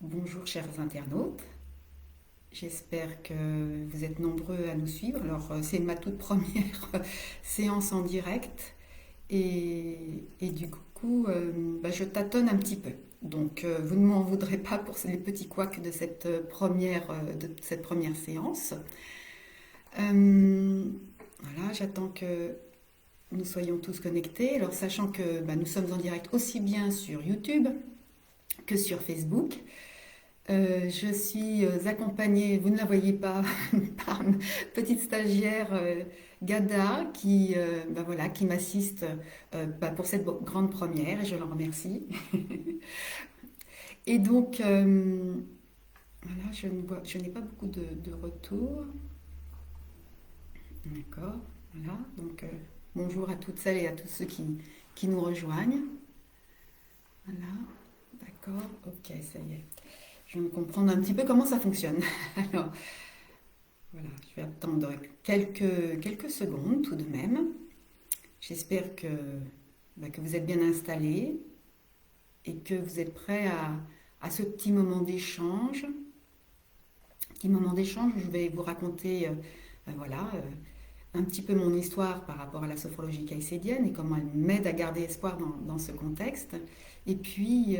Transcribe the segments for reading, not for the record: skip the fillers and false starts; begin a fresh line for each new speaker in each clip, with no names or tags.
Bonjour chers internautes, j'espère que vous êtes nombreux à nous suivre. Alors c'est ma toute première séance en direct et du coup je tâtonne un petit peu. Donc vous ne m'en voudrez pas pour les petits couacs de cette première séance. Euh, voilà, j'attends que nous soyons tous connectés. Alors sachant que nous sommes en direct aussi bien sur YouTube que sur Facebook. Je suis accompagnée, vous ne la voyez pas, par une petite stagiaire Gada qui m'assiste pour cette grande première et je l'en remercie. Et donc, voilà, je n'ai pas beaucoup de retours. D'accord, voilà. Donc, bonjour à toutes celles et à tous ceux qui nous rejoignent. Voilà, d'accord, ok, ça y est. Je viens de comprendre un petit peu comment ça fonctionne. Alors, voilà, je vais attendre quelques secondes tout de même. J'espère que vous êtes bien installés et que vous êtes prêts à ce petit moment d'échange. Petit moment d'échange, je vais vous raconter un petit peu mon histoire par rapport à la sophrologie caïcédienne et comment elle m'aide à garder espoir dans ce contexte. Et puis,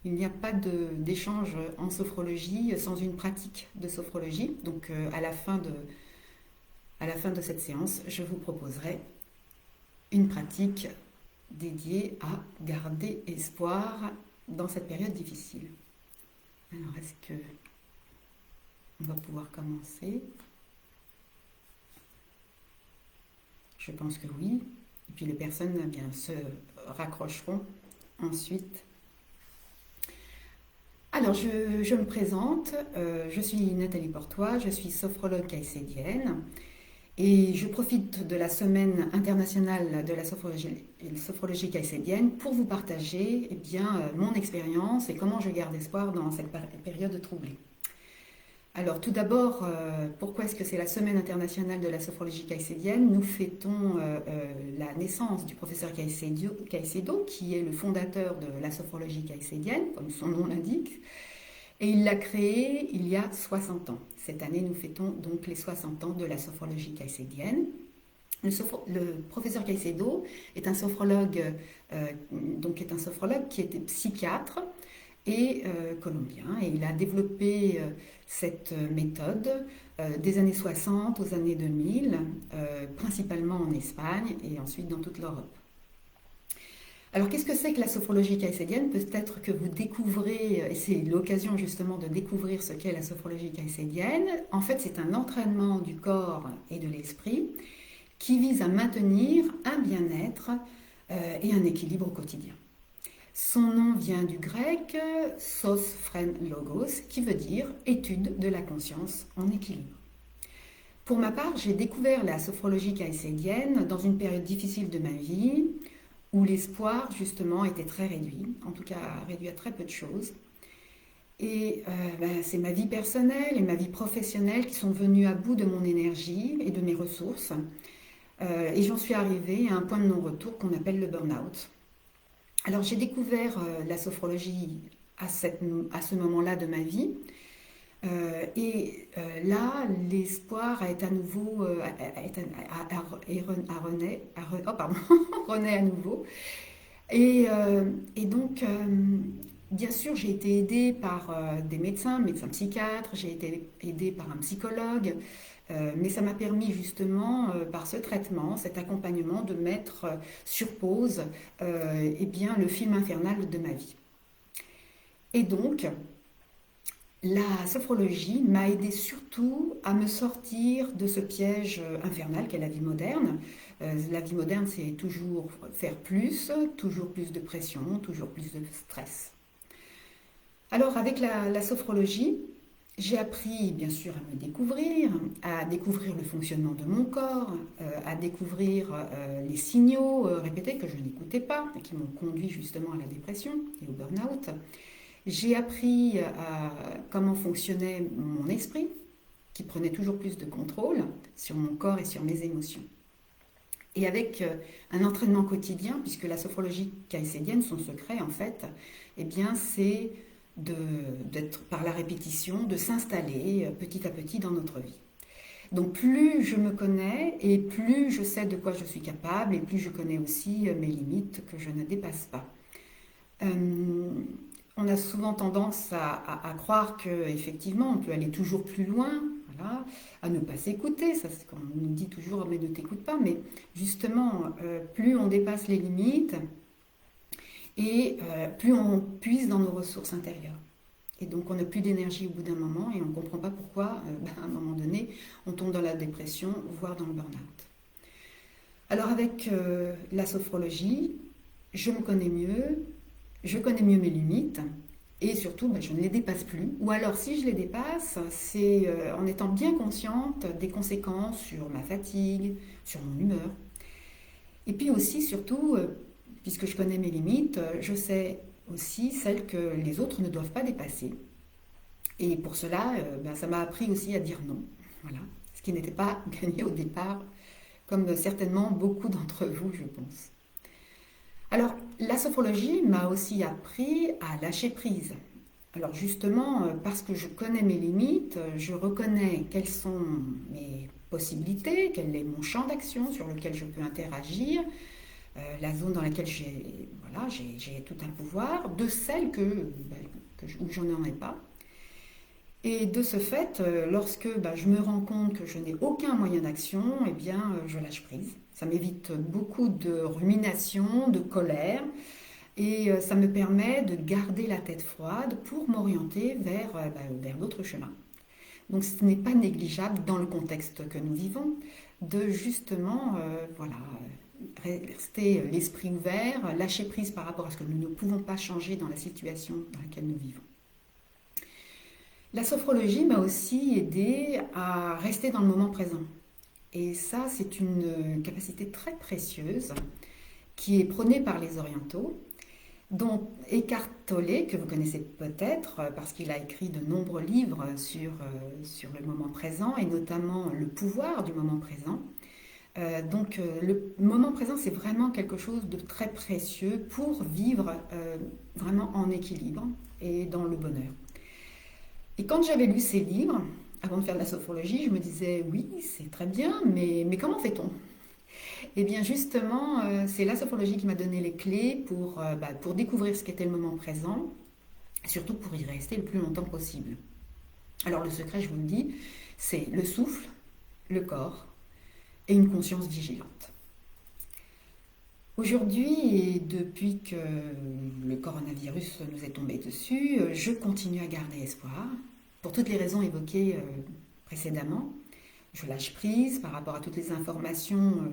il n'y a pas d'échange en sophrologie sans une pratique de sophrologie. Donc, à la fin de cette séance, je vous proposerai une pratique dédiée à garder espoir dans cette période difficile. Alors, est-ce que on va pouvoir commencer? Je pense que oui. Et puis les personnes se raccrocheront ensuite. Alors, je me présente. Je suis Nathalie Portois, je suis sophrologue caïcédienne. Et je profite de la semaine internationale de la sophrologie caïcédienne pour vous partager mon expérience et comment je garde espoir dans cette période troublée. Alors tout d'abord, pourquoi est-ce que c'est la semaine internationale de la sophrologie caïcédienne? Nous fêtons la naissance du professeur Caicedo, qui est le fondateur de la sophrologie caïcédienne, comme son nom l'indique. Et il l'a créé il y a 60 ans. Cette année, nous fêtons donc les 60 ans de la sophrologie caïcédienne. Le professeur Caicedo est un sophrologue, qui était psychiatre et colombien. Et il a développé cette méthode des années 60 aux années 2000, principalement en Espagne et ensuite dans toute l'Europe. Alors, qu'est-ce que c'est que la sophrologie caïcédienne? Peut-être que vous découvrez, et c'est l'occasion justement de découvrir ce qu'est la sophrologie caïcédienne. En fait, c'est un entraînement du corps et de l'esprit qui vise à maintenir un bien-être et un équilibre au quotidien. Son nom vient du grec sos phren logos, qui veut dire étude de la conscience en équilibre. Pour ma part, j'ai découvert la sophrologie caïcédienne dans une période difficile de ma vie, où l'espoir, justement, était très réduit, en tout cas réduit à très peu de choses. Et c'est ma vie personnelle et ma vie professionnelle qui sont venues à bout de mon énergie et de mes ressources. Et j'en suis arrivée à un point de non-retour qu'on appelle le burn-out. Alors j'ai découvert la sophrologie à ce moment-là de ma vie. Là, l'espoir est à nouveau renaît à nouveau. Et donc, bien sûr, j'ai été aidée par des médecins psychiatres, j'ai été aidée par un psychologue, mais ça m'a permis justement, par ce traitement, cet accompagnement, de mettre sur pause le film infernal de ma vie. Et donc, la sophrologie m'a aidé surtout à me sortir de ce piège infernal qu'est la vie moderne. La vie moderne, c'est toujours faire plus, toujours plus de pression, toujours plus de stress. Alors avec la sophrologie, j'ai appris bien sûr à découvrir le fonctionnement de mon corps, à découvrir les signaux répétés que je n'écoutais pas et qui m'ont conduit justement à la dépression et au burn-out. J'ai appris comment fonctionnait mon esprit, qui prenait toujours plus de contrôle sur mon corps et sur mes émotions. Et avec un entraînement quotidien, puisque la sophrologie caïcédienne, son secret en fait, c'est d'être par la répétition, de s'installer petit à petit dans notre vie. Donc plus je me connais et plus je sais de quoi je suis capable et plus je connais aussi mes limites que je ne dépasse pas. Euh, on a souvent tendance à croire qu'effectivement on peut aller toujours plus loin, voilà, à ne pas s'écouter, ça c'est quand on nous dit toujours mais ne t'écoute pas, mais justement plus on dépasse les limites et plus on puise dans nos ressources intérieures. Et donc on n'a plus d'énergie au bout d'un moment et on ne comprend pas pourquoi, à un moment donné, on tombe dans la dépression, voire dans le burn-out. Alors avec la sophrologie, je me connais mieux, je connais mieux mes limites et surtout je ne les dépasse plus. Ou alors si je les dépasse, c'est en étant bien consciente des conséquences sur ma fatigue, sur mon humeur. Et puis aussi, surtout, puisque je connais mes limites, je sais aussi celles que les autres ne doivent pas dépasser. Et pour cela, ça m'a appris aussi à dire non. Voilà. Ce qui n'était pas gagné au départ, comme certainement beaucoup d'entre vous, je pense. Alors, la sophrologie m'a aussi appris à lâcher prise. Alors justement, parce que je connais mes limites, je reconnais quelles sont mes possibilités, quel est mon champ d'action sur lequel je peux interagir, la zone dans laquelle j'ai tout un pouvoir, de celle où je n'en ai pas. Et de ce fait, lorsque je me rends compte que je n'ai aucun moyen d'action, eh bien, je lâche prise. Ça m'évite beaucoup de rumination, de colère, et ça me permet de garder la tête froide pour m'orienter vers d'autres chemins. Donc ce n'est pas négligeable dans le contexte que nous vivons de justement rester l'esprit ouvert, lâcher prise par rapport à ce que nous ne pouvons pas changer dans la situation dans laquelle nous vivons. La sophrologie m'a aussi aidé à rester dans le moment présent. Et ça, c'est une capacité très précieuse qui est prônée par les orientaux, dont Eckhart Tolle, que vous connaissez peut-être parce qu'il a écrit de nombreux livres sur le moment présent et notamment le pouvoir du moment présent. Le moment présent, c'est vraiment quelque chose de très précieux pour vivre vraiment en équilibre et dans le bonheur. Et quand j'avais lu ces livres, avant de faire de la sophrologie, je me disais oui, c'est très bien, mais comment fait-on? Eh bien justement, c'est la sophrologie qui m'a donné les clés pour découvrir ce qu'était le moment présent, et surtout pour y rester le plus longtemps possible. Alors le secret, je vous le dis, c'est le souffle, le corps et une conscience vigilante. Aujourd'hui, et depuis que le coronavirus nous est tombé dessus, je continue à garder espoir, pour toutes les raisons évoquées précédemment. Je lâche prise par rapport à toutes les informations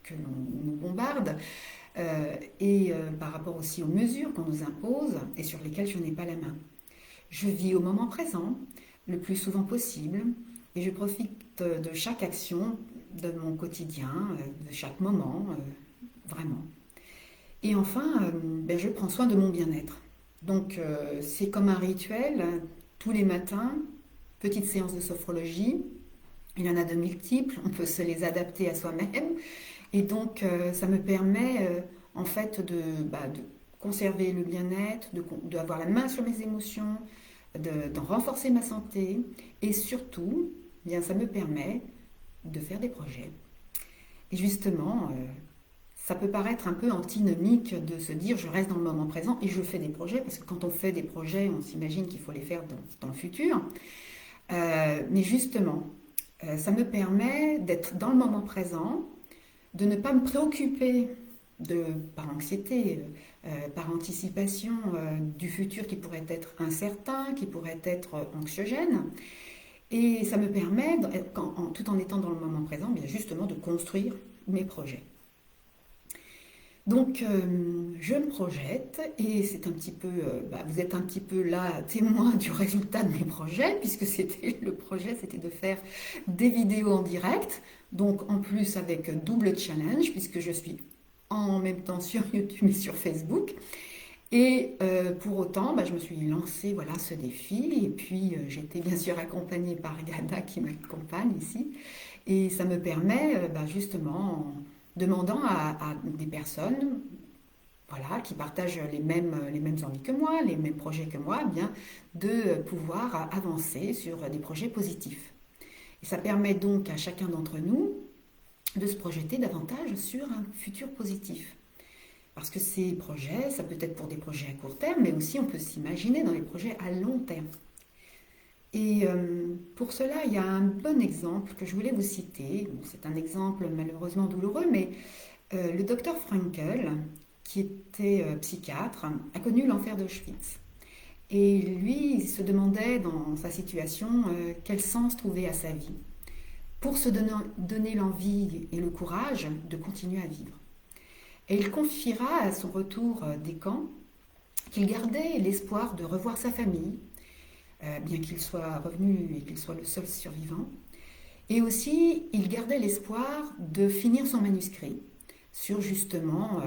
que l'on nous bombarde et par rapport aussi aux mesures qu'on nous impose et sur lesquelles je n'ai pas la main. Je vis au moment présent, le plus souvent possible, et je profite de chaque action de mon quotidien, de chaque moment, vraiment. Et enfin, je prends soin de mon bien-être. Donc c'est comme un rituel, tous les matins, petite séance de sophrologie. Il y en a de multiples, on peut se les adapter à soi-même. Et donc ça me permet en fait de conserver le bien-être, d'avoir la main sur mes émotions, d'en renforcer ma santé. Et surtout, bien, ça me permet de faire des projets. Et justement, ça peut paraître un peu antinomique de se dire je reste dans le moment présent et je fais des projets, parce que quand on fait des projets, on s'imagine qu'il faut les faire dans le futur. Mais justement, ça me permet d'être dans le moment présent, de ne pas me préoccuper par anxiété, par anticipation du futur qui pourrait être incertain, qui pourrait être anxiogène. Et ça me permet, tout en étant dans le moment présent, bien justement de construire mes projets. Donc je me projette et c'est un petit peu, vous êtes un petit peu là témoin du résultat de mes projets, puisque le projet c'était de faire des vidéos en direct, donc en plus avec double challenge, puisque je suis en même temps sur YouTube et sur Facebook. Et pour autant, je me suis lancée ce défi, et puis j'étais bien sûr accompagnée par Gada qui m'accompagne ici, et ça me permet justement, en demandant à des personnes voilà, qui partagent les mêmes envies que moi, les mêmes projets que moi, eh bien, de pouvoir avancer sur des projets positifs. Et ça permet donc à chacun d'entre nous de se projeter davantage sur un futur positif. Parce que ces projets, ça peut être pour des projets à court terme, mais aussi on peut s'imaginer dans les projets à long terme. Et pour cela, il y a un bon exemple que je voulais vous citer. Bon, c'est un exemple malheureusement douloureux, mais le docteur Frankl, qui était psychiatre, a connu l'enfer d'Auschwitz. Et lui, il se demandait dans sa situation quel sens trouver à sa vie pour se donner l'envie et le courage de continuer à vivre. Et il confiera à son retour des camps qu'il gardait l'espoir de revoir sa famille, bien qu'il soit revenu et qu'il soit le seul survivant. Et aussi, il gardait l'espoir de finir son manuscrit sur justement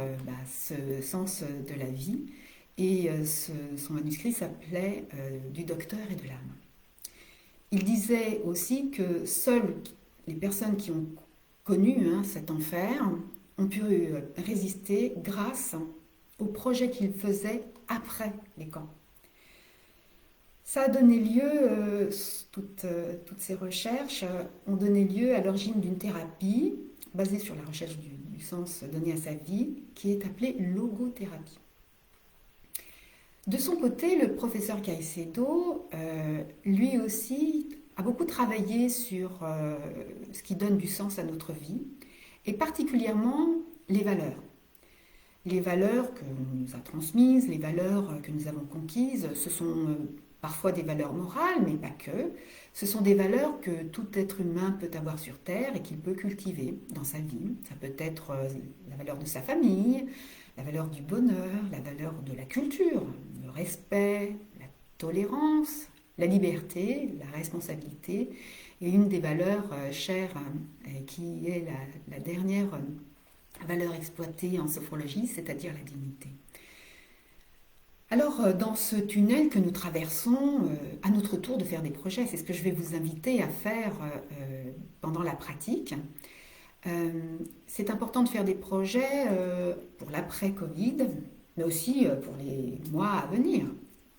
ce sens de la vie. Et son manuscrit s'appelait Du docteur et de l'âme. Il disait aussi que seules les personnes qui ont connu cet enfer ont pu résister grâce au projet qu'il faisait après les camps. Ça a donné lieu, toutes ces recherches ont donné lieu à l'origine d'une thérapie basée sur la recherche du sens donné à sa vie, qui est appelée logothérapie. De son côté, le professeur Caicedo, lui aussi, a beaucoup travaillé sur ce qui donne du sens à notre vie, et particulièrement les valeurs. Les valeurs que nous a transmises, les valeurs que nous avons conquises, ce sont parfois des valeurs morales, mais pas que. Ce sont des valeurs que tout être humain peut avoir sur Terre et qu'il peut cultiver dans sa vie. Ça peut être la valeur de sa famille, la valeur du bonheur, la valeur de la culture, le respect, la tolérance, la liberté, la responsabilité, et une des valeurs chères qui est la dernière valeur exploitée en sophrologie, c'est-à-dire la dignité. Alors, dans ce tunnel que nous traversons, à notre tour de faire des projets, c'est ce que je vais vous inviter à faire pendant la pratique. C'est important de faire des projets pour l'après-Covid, mais aussi pour les mois à venir.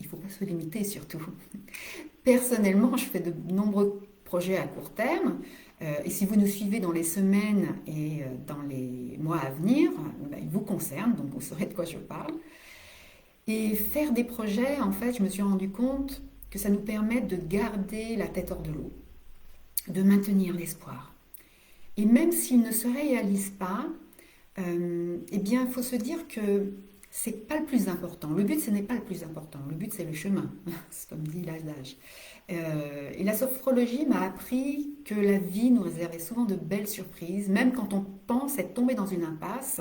Il ne faut pas se limiter surtout. Personnellement, je fais de nombreux projets à court terme, et si vous nous suivez dans les semaines et dans les mois à venir, ils vous concernent, donc vous saurez de quoi je parle. Et faire des projets, en fait, je me suis rendu compte que ça nous permet de garder la tête hors de l'eau, de maintenir l'espoir. Et même s'il ne se réalise pas, eh bien, il faut se dire que c'est pas le plus important. Le but, ce n'est pas le plus important. Le but, c'est le chemin, c'est comme dit l'adage. Et la sophrologie m'a appris que la vie nous réservait souvent de belles surprises, même quand on pense être tombé dans une impasse.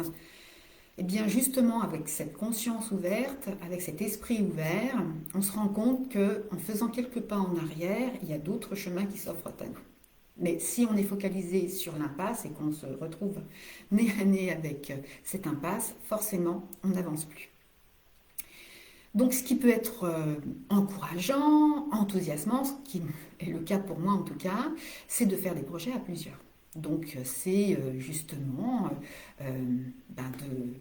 Et bien justement, avec cette conscience ouverte, avec cet esprit ouvert, on se rend compte qu'en faisant quelques pas en arrière, il y a d'autres chemins qui s'offrent à nous. Mais si on est focalisé sur l'impasse et qu'on se retrouve nez à nez avec cette impasse, forcément, on n'avance plus. Donc ce qui peut être encourageant, enthousiasmant, ce qui est le cas pour moi en tout cas, c'est de faire des projets à plusieurs. Donc c'est justement de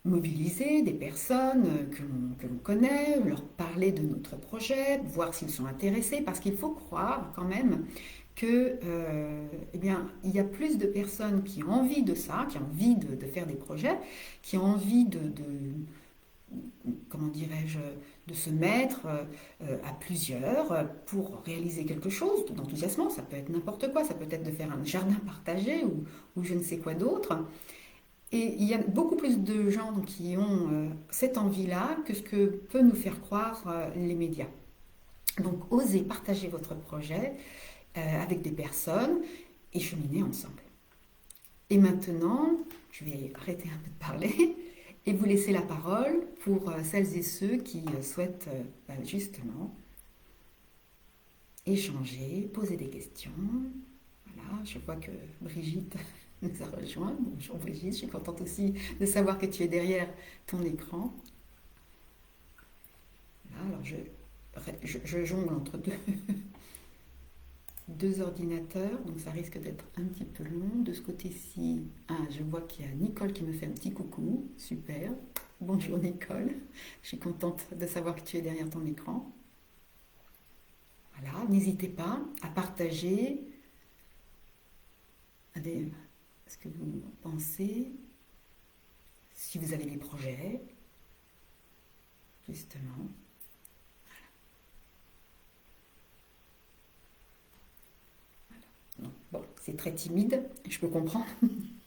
mobiliser des personnes que l'on connaît, leur parler de notre projet, voir s'ils sont intéressés, parce qu'il faut croire quand même que, eh bien, il y a plus de personnes qui ont envie de ça, qui ont envie de faire des projets, qui ont envie comment dirais-je, de se mettre à plusieurs pour réaliser quelque chose d'enthousiasmant. Ça peut être n'importe quoi, ça peut être de faire un jardin partagé ou je ne sais quoi d'autre. Et il y a beaucoup plus de gens qui ont cette envie-là que ce que peut nous faire croire les médias. Donc, osez partager votre projet avec des personnes et cheminer ensemble. Et maintenant, je vais arrêter un peu de parler et vous laisser la parole pour celles et ceux qui souhaitent justement échanger, poser des questions. Voilà, je vois que Brigitte nous a rejoint. Bonjour Brigitte, je suis contente aussi de savoir que tu es derrière ton écran. Là, alors je jongle entre deux ordinateurs, donc ça risque d'être un petit peu long. De ce côté-ci, je vois qu'il y a Nicole qui me fait un petit coucou, super. Bonjour Nicole, je suis contente de savoir que tu es derrière ton écran. Voilà, n'hésitez pas à partager ce que vous pensez, si vous avez des projets, justement. Non, bon, c'est très timide, je peux comprendre.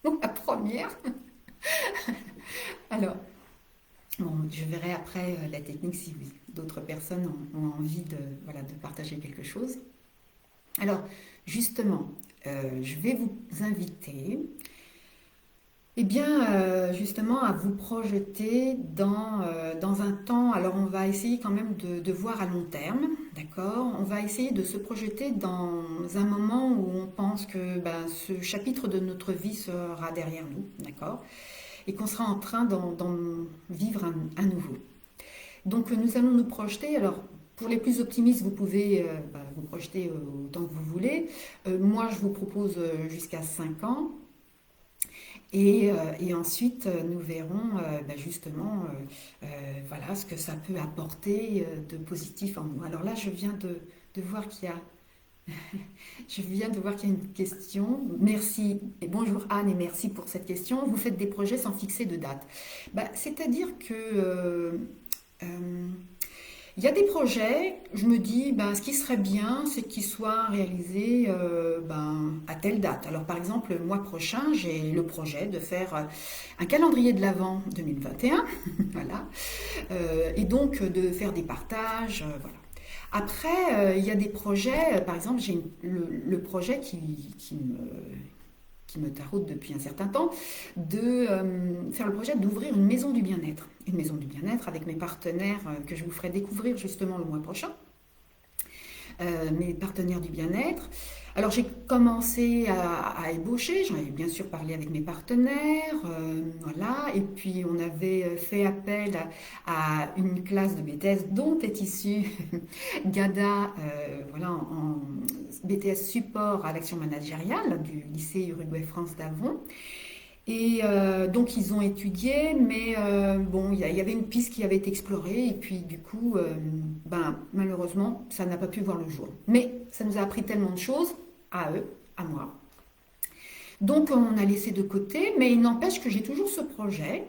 La première. Alors, bon, je verrai après la technique si d'autres personnes ont envie voilà, de partager quelque chose. Alors, justement, je vais vous inviter, eh bien, justement, à vous projeter dans un temps. Alors, on va essayer quand même de voir à long terme, d'accord? On va essayer de se projeter dans un moment où on pense que ben, ce chapitre de notre vie sera derrière nous, d'accord? Et qu'on sera en train d'en vivre un nouveau. Donc nous allons nous projeter, alors pour les plus optimistes, vous pouvez vous projeter autant que vous voulez. Moi, je vous propose jusqu'à 5 ans. Et ensuite, nous verrons justement voilà, ce que ça peut apporter de positif en nous. Alors là, je viens de voir qu'il y a une question. Merci et bonjour Anne et merci pour cette question. Vous faites des projets sans fixer de date. C'est-à-dire que euh, il y a des projets, je me dis, ce qui serait bien, c'est qu'ils soient réalisés à telle date. Alors par exemple, le mois prochain, j'ai le projet de faire un calendrier de l'Avent 2021, voilà, et donc de faire des partages, voilà. Après, il y a des projets, par exemple, j'ai le projet qui me taraude depuis un certain temps, de faire le projet d'ouvrir une maison du bien-être. Une maison du bien-être avec mes partenaires que je vous ferai découvrir justement le mois prochain. Mes partenaires du bien-être. Alors j'ai commencé à ébaucher, j'en avais bien sûr parlé avec mes partenaires, voilà, et puis on avait fait appel à une classe de BTS dont est issue Gada, voilà, en BTS support à l'action managériale du lycée Uruguay France d'Avon. Et donc ils ont étudié, mais bon, il y avait une piste qui avait été explorée, et puis du coup, malheureusement, ça n'a pas pu voir le jour. Mais ça nous a appris tellement de choses, à eux, à moi. Donc on a laissé de côté, mais il n'empêche que j'ai toujours ce projet,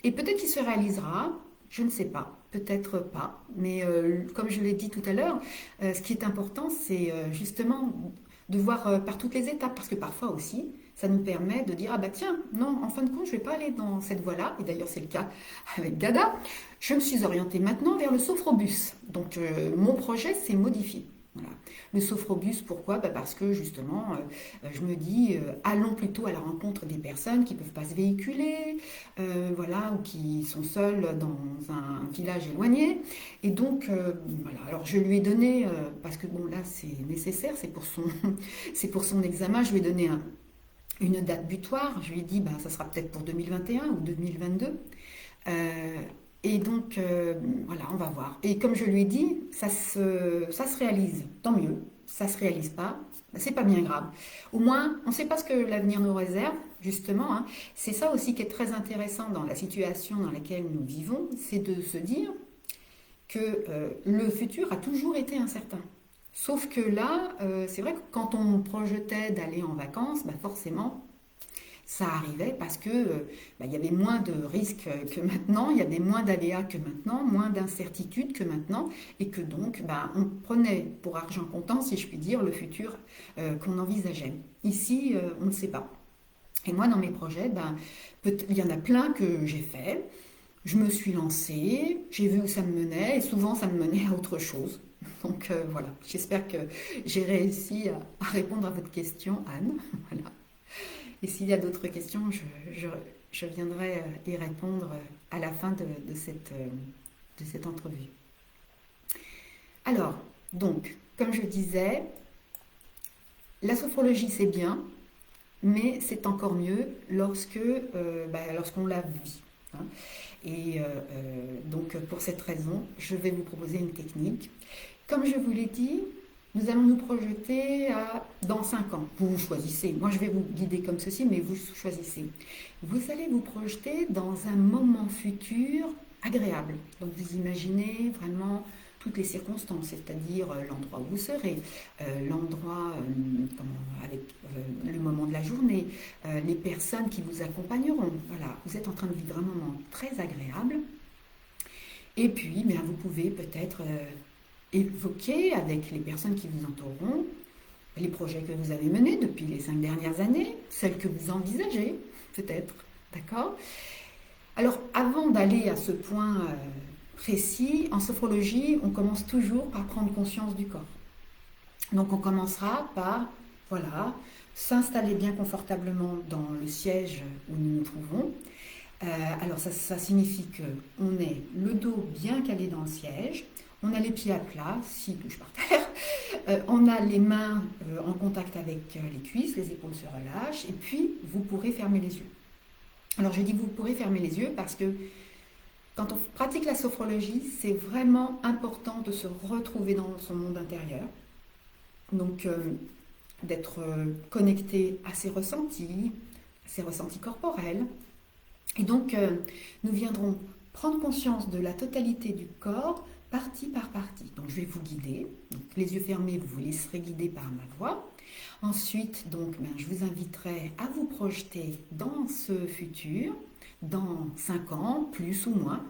et peut-être qu'il se réalisera, je ne sais pas, peut-être pas. Mais comme je l'ai dit tout à l'heure, ce qui est important, c'est justement de voir par toutes les étapes, parce que parfois aussi, ça nous permet de dire, ah bah tiens, non, en fin de compte, je ne vais pas aller dans cette voie-là, et d'ailleurs c'est le cas avec Gada, je me suis orientée maintenant vers le sophrobus. Donc mon projet s'est modifié. Voilà. Le sophrobus, pourquoi? Parce que justement, je me dis, allons plutôt à la rencontre des personnes qui ne peuvent pas se véhiculer, voilà, ou qui sont seules dans un village éloigné. Et donc, voilà, alors je lui ai donné, parce que bon là c'est nécessaire, c'est pour son examen, je lui ai donné une date butoir, je lui ai dit, ça sera peut-être pour 2021 ou 2022. Et donc, voilà, on va voir. Et comme je lui ai dit, ça se réalise, tant mieux. Ça se réalise pas, c'est pas bien grave. Au moins, on ne sait pas ce que l'avenir nous réserve, justement, hein. C'est ça aussi qui est très intéressant dans la situation dans laquelle nous vivons, c'est de se dire que le futur a toujours été incertain. Sauf que là, c'est vrai que quand on projetait d'aller en vacances, forcément, ça arrivait parce que il y avait moins de risques que maintenant, il y avait moins d'aléas que maintenant, moins d'incertitudes que maintenant, et que donc on prenait pour argent comptant, si je puis dire, le futur qu'on envisageait. Ici, on ne sait pas. Et moi, dans mes projets, il y en a plein que j'ai fait. Je me suis lancée, j'ai vu où ça me menait, et souvent ça me menait à autre chose. Donc voilà, j'espère que j'ai réussi à répondre à votre question, Anne. Voilà. Et s'il y a d'autres questions, je viendrai y répondre à la fin de cette entrevue. Alors, donc, comme je disais, la sophrologie c'est bien, mais c'est encore mieux lorsqu'on la vit, hein. Et donc pour cette raison, je vais vous proposer une technique. Comme je vous l'ai dit, Nous allons nous projeter dans 5 ans. Vous choisissez. Moi, je vais vous guider comme ceci, mais vous choisissez. Vous allez vous projeter dans un moment futur agréable. Donc, vous imaginez vraiment toutes les circonstances, c'est-à-dire l'endroit où vous serez, l'endroit avec le moment de la journée, les personnes qui vous accompagneront. Voilà, vous êtes en train de vivre un moment très agréable. Et puis, bien, vous pouvez peut-être évoquer avec les personnes qui vous entoureront les projets que vous avez menés depuis les 5 dernières années, celles que vous envisagez, peut-être, d'accord? Alors, avant d'aller à ce point précis, en sophrologie, on commence toujours par prendre conscience du corps. Donc, on commencera par, voilà, s'installer bien confortablement dans le siège où nous nous trouvons. Alors, ça signifie qu'on est le dos bien calé dans le siège, on a les pieds à plat, s'ils touchent par terre, on a les mains en contact avec les cuisses, les épaules se relâchent, et puis vous pourrez fermer les yeux. Alors je dis vous pourrez fermer les yeux parce que quand on pratique la sophrologie, c'est vraiment important de se retrouver dans son monde intérieur. Donc d'être connecté à ses ressentis corporels. Et donc nous viendrons prendre conscience de la totalité du corps, partie par partie. Donc je vais vous guider. Donc, les yeux fermés, vous vous laisserez guider par ma voix. Ensuite, donc, je vous inviterai à vous projeter dans ce futur, dans 5 ans, plus ou moins.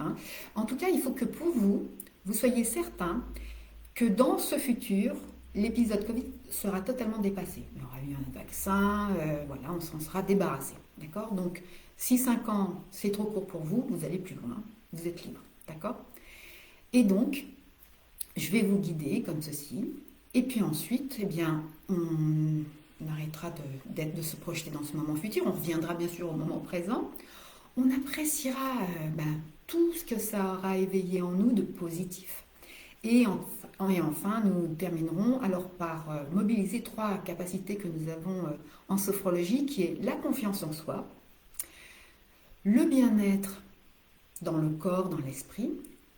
En tout cas, il faut que pour vous, vous soyez certain que dans ce futur, l'épisode Covid sera totalement dépassé. Il y aura eu un vaccin, voilà, on s'en sera débarrassé. D'accord? Donc, si 5 ans, c'est trop court pour vous, vous allez plus loin. Vous êtes libre. D'accord? Et donc, je vais vous guider comme ceci. Et puis ensuite, eh bien, on arrêtera de se projeter dans ce moment futur. On reviendra bien sûr au moment présent. On appréciera tout ce que ça aura éveillé en nous de positif. Et enfin, nous terminerons alors par mobiliser 3 capacités que nous avons en sophrologie, qui est la confiance en soi, le bien-être dans le corps, dans l'esprit,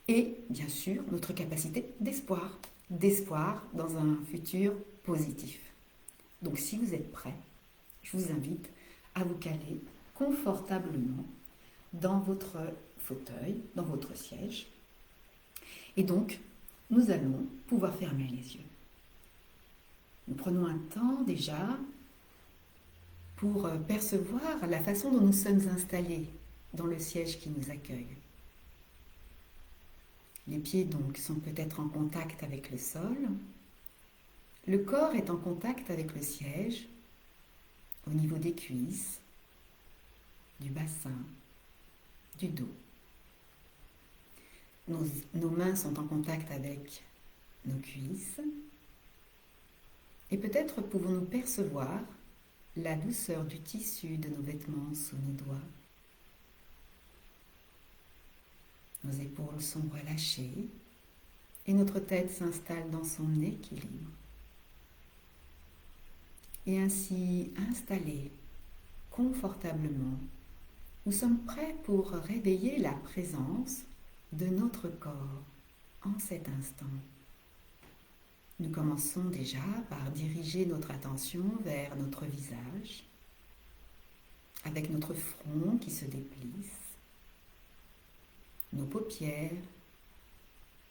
et bien sûr notre capacité d'espoir dans un futur positif. Donc si vous êtes prêts, je vous invite à vous caler confortablement dans votre fauteuil, dans votre siège. Et donc, nous allons pouvoir fermer les yeux. Nous prenons un temps déjà pour percevoir la façon dont nous sommes installés dans le siège qui nous accueille. Les pieds donc sont peut-être en contact avec le sol. Le corps est en contact avec le siège au niveau des cuisses, du bassin, du dos. Nos mains sont en contact avec nos cuisses. Et peut-être pouvons-nous percevoir la douceur du tissu de nos vêtements sous nos doigts. Nos épaules sont relâchées et notre tête s'installe dans son équilibre. Et ainsi installés confortablement, nous sommes prêts pour réveiller la présence de notre corps en cet instant. Nous commençons déjà par diriger notre attention vers notre visage, avec notre front qui se déplisse, nos paupières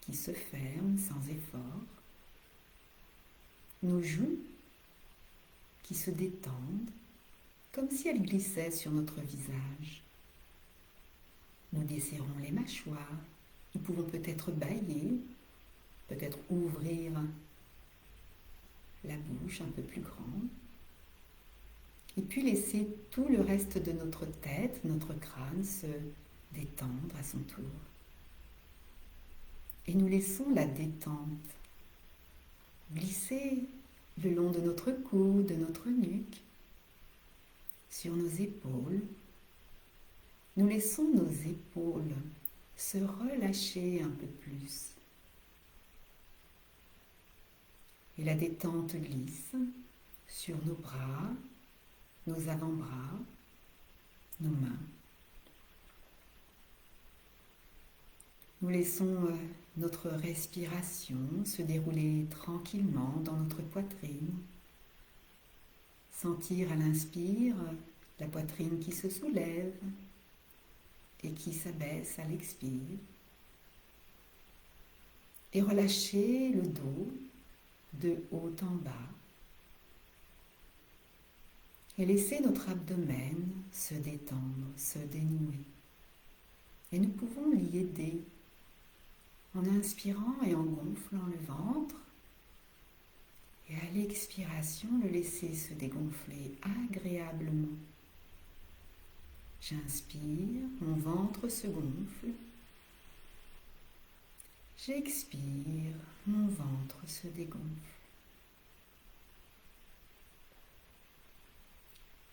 qui se ferment sans effort, nos joues qui se détendent comme si elles glissaient sur notre visage. Nous desserrons les mâchoires, nous pouvons peut-être bâiller, peut-être ouvrir la bouche un peu plus grande, et puis laisser tout le reste de notre tête, notre crâne se détendre à son tour. Et nous laissons la détente glisser le long de notre cou, de notre nuque, sur nos épaules. Nous laissons nos épaules se relâcher un peu plus. Et la détente glisse sur nos bras, nos avant-bras, nos mains. Nous laissons notre respiration se dérouler tranquillement dans notre poitrine. Sentir à l'inspire la poitrine qui se soulève et qui s'abaisse à l'expire. Et relâcher le dos de haut en bas. Et laisser notre abdomen se détendre, se dénouer. Et nous pouvons l'y aider en inspirant et en gonflant le ventre. Et à l'expiration, le laisser se dégonfler agréablement. J'inspire, mon ventre se gonfle. J'expire, mon ventre se dégonfle.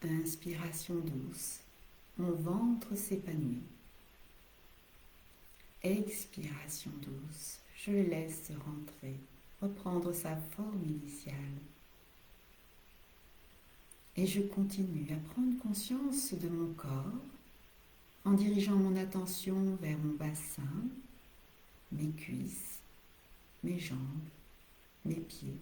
Inspiration douce, mon ventre s'épanouit. Expiration douce, je le laisse rentrer, reprendre sa forme initiale. Et je continue à prendre conscience de mon corps en dirigeant mon attention vers mon bassin, mes cuisses, mes jambes, mes pieds.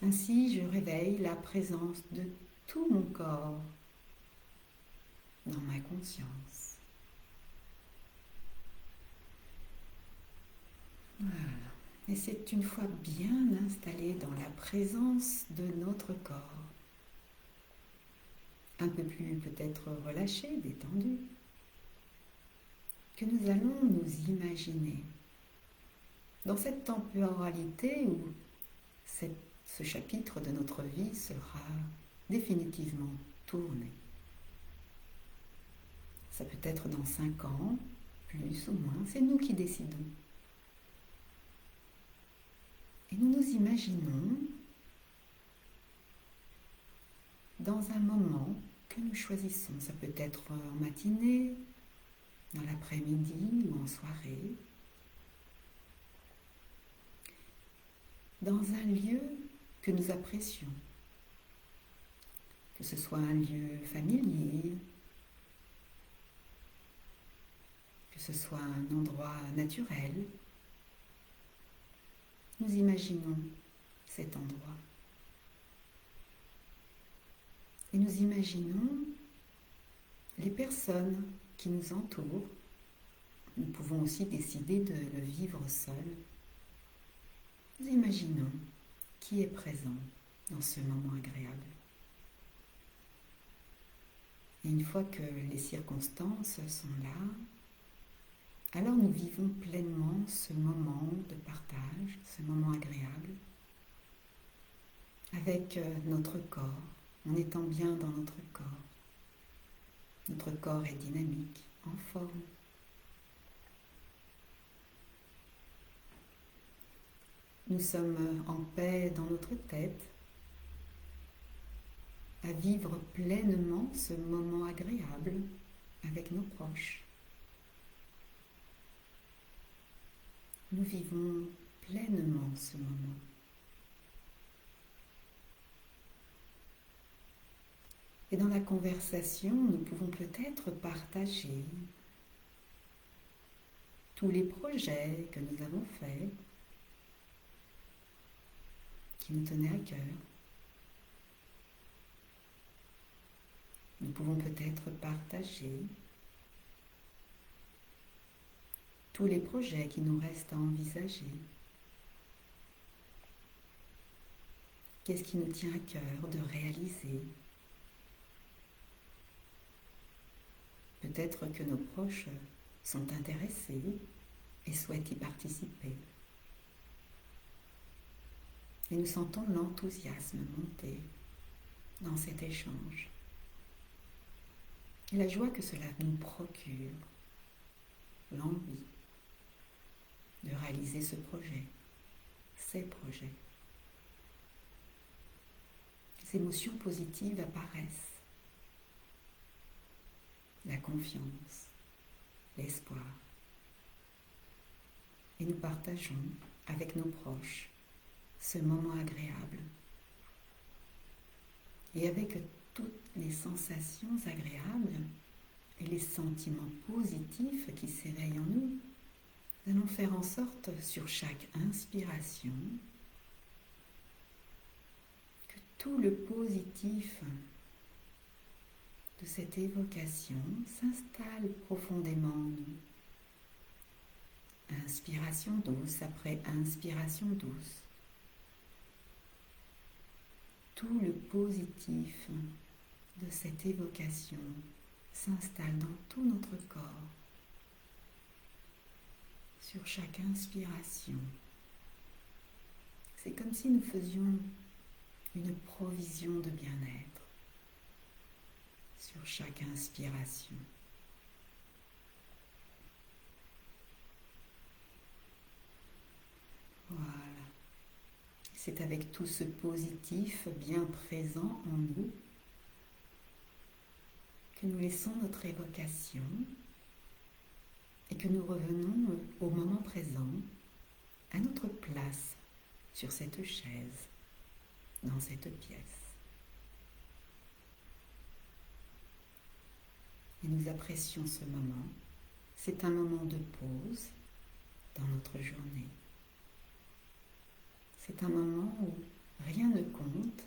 Ainsi, je réveille la présence de tout mon corps dans ma conscience. Voilà. Et c'est une fois bien installé dans la présence de notre corps, un peu plus peut-être relâché, détendu, que nous allons nous imaginer dans cette temporalité où ce chapitre de notre vie sera définitivement tourné. Ça peut être dans 5 ans, plus ou moins, c'est nous qui décidons. Et nous nous imaginons dans un moment que nous choisissons. Ça peut être en matinée, dans l'après-midi ou en soirée. Dans un lieu que nous apprécions. Que ce soit un lieu familier, que ce soit un endroit naturel. Nous imaginons cet endroit. Et nous imaginons les personnes qui nous entourent. Nous pouvons aussi décider de le vivre seul. Nous imaginons qui est présent dans ce moment agréable. Et une fois que les circonstances sont là, alors nous vivons pleinement ce moment de partage, ce moment agréable, avec notre corps, en étant bien dans notre corps. Notre corps est dynamique, en forme. Nous sommes en paix dans notre tête, à vivre pleinement ce moment agréable avec nos proches. Nous vivons pleinement ce moment. Et dans la conversation, nous pouvons peut-être partager tous les projets que nous avons faits, qui nous tenaient à cœur. Nous pouvons peut-être partager tous les projets qui nous restent à envisager. Qu'est-ce qui nous tient à cœur de réaliser? Peut-être que nos proches sont intéressés et souhaitent y participer. Et nous sentons l'enthousiasme monter dans cet échange. Et la joie que cela nous procure, l'envie de réaliser ce projet, ces projets. Les émotions positives apparaissent. La confiance, l'espoir. Et nous partageons avec nos proches ce moment agréable. Et avec toutes les sensations agréables et les sentiments positifs qui s'éveillent en nous, Nous allons faire en sorte, sur chaque inspiration, que tout le positif de cette évocation s'installe profondément en nous. Inspiration douce après inspiration douce. Tout le positif de cette évocation s'installe dans tout notre corps. Sur chaque inspiration, c'est comme si nous faisions une provision de bien-être. Sur chaque inspiration. Voilà. C'est avec tout ce positif bien présent en nous que nous laissons notre évocation et que nous revenons au moment présent, à notre place sur cette chaise, dans cette pièce. Et nous apprécions ce moment. C'est un moment de pause dans notre journée. C'est un moment où rien ne compte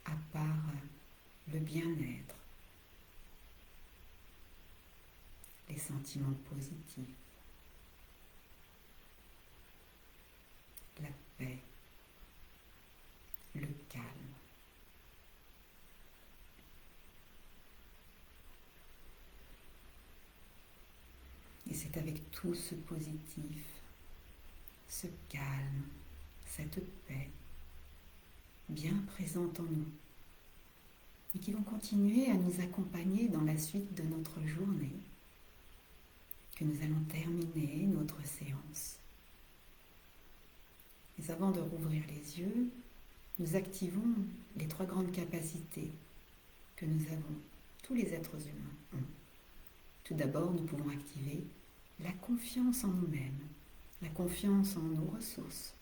à part le bien-être, les sentiments positifs, la paix, le calme. Et c'est avec tout ce positif, ce calme, cette paix bien présente en nous et qui vont continuer à nous accompagner dans la suite de notre journée, que nous allons terminer notre séance. Mais avant de rouvrir les yeux, nous activons les 3 grandes capacités que nous avons, tous les êtres humains ont. Tout d'abord, nous pouvons activer la confiance en nous-mêmes, la confiance en nos ressources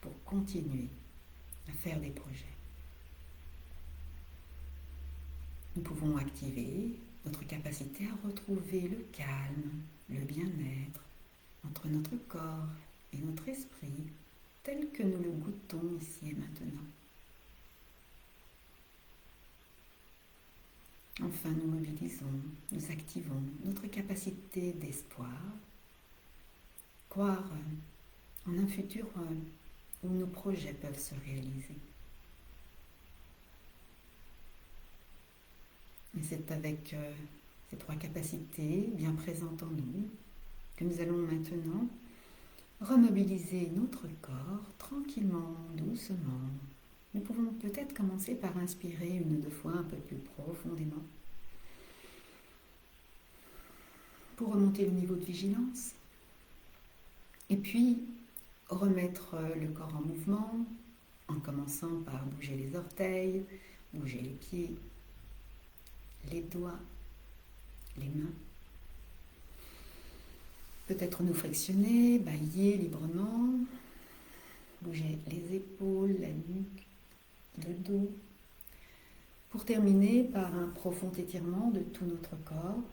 pour continuer à faire des projets. Nous pouvons activer notre capacité à retrouver le calme, le bien-être entre notre corps et notre esprit tel que nous le goûtons ici et maintenant. Enfin, nous mobilisons, nous activons notre capacité d'espoir, croire en un futur où nos projets peuvent se réaliser. Et c'est avec ces 3 capacités bien présentes en nous que nous allons maintenant remobiliser notre corps tranquillement, doucement. Nous pouvons peut-être commencer par inspirer 1 ou 2 fois un peu plus profondément pour remonter le niveau de vigilance et puis remettre le corps en mouvement en commençant par bouger les orteils, bouger les pieds, les doigts, les mains. Peut-être nous frictionner, balayer librement, bouger les épaules, la nuque, le dos, pour terminer par un profond étirement de tout notre corps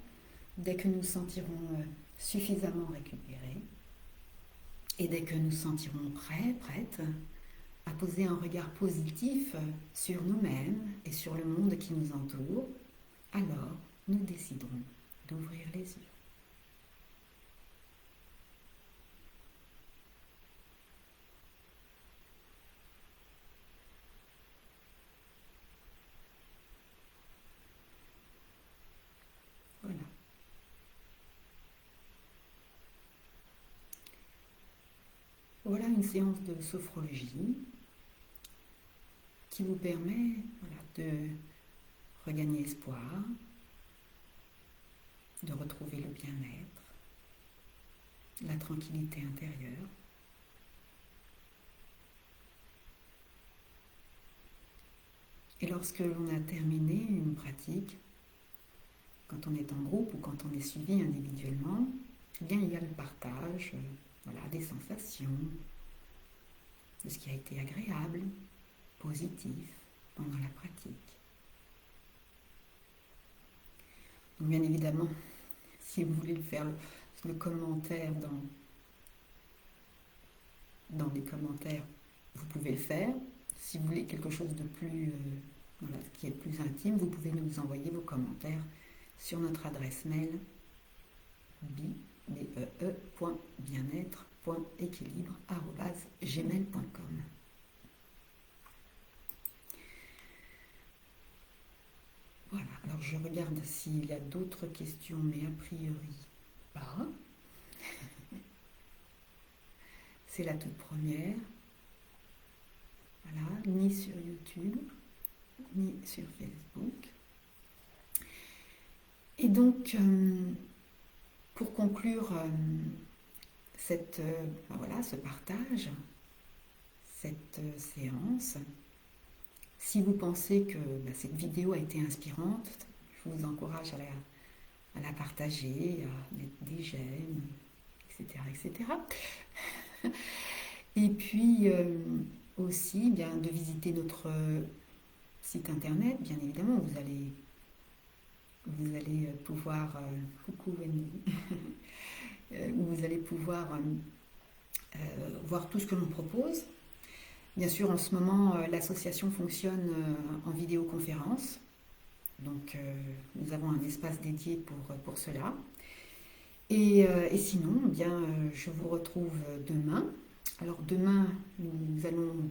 dès que nous sentirons suffisamment récupérés et dès que nous sentirons prêtes à poser un regard positif sur nous-mêmes et sur le monde qui nous entoure, alors nous déciderons d'ouvrir les yeux. Voilà. Voilà une séance de sophrologie qui vous permet de regagner espoir, de retrouver le bien-être, la tranquillité intérieure. Et lorsque l'on a terminé une pratique, quand on est en groupe ou quand on est suivi individuellement, eh bien, il y a le partage des sensations, de ce qui a été agréable, positif pendant la pratique. Donc, bien évidemment, si vous voulez faire le commentaire dans les commentaires, vous pouvez le faire. Si vous voulez quelque chose de plus, voilà, qui est plus intime, vous pouvez nous envoyer vos commentaires sur notre adresse mail bie.bien-être.équilibre@gmail.com. Voilà, alors je regarde s'il y a d'autres questions, mais a priori pas. C'est la toute première. Voilà, ni sur YouTube, ni sur Facebook. Et donc, pour conclure voilà, ce partage, cette séance, si vous pensez que cette vidéo a été inspirante, je vous encourage à la partager, à mettre des j'aime, etc., etc. Et puis aussi bien de visiter notre site internet, bien évidemment, vous allez pouvoir, coucou Wendy, où vous allez pouvoir voir tout ce que l'on propose. Bien sûr, en ce moment, l'association fonctionne en vidéoconférence. Donc, nous avons un espace dédié pour cela. Et sinon, bien, je vous retrouve demain. Alors, demain, nous allons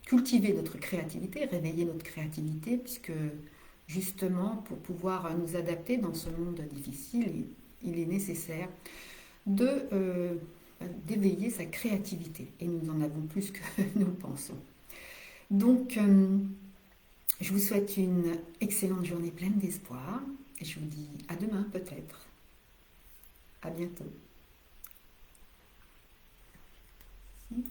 cultiver notre créativité, réveiller notre créativité, puisque justement, pour pouvoir nous adapter dans ce monde difficile, il est nécessaire d'éveiller sa créativité. Et nous en avons plus que nous le pensons. Donc, je vous souhaite une excellente journée pleine d'espoir. Et je vous dis à demain peut-être. À bientôt. Merci.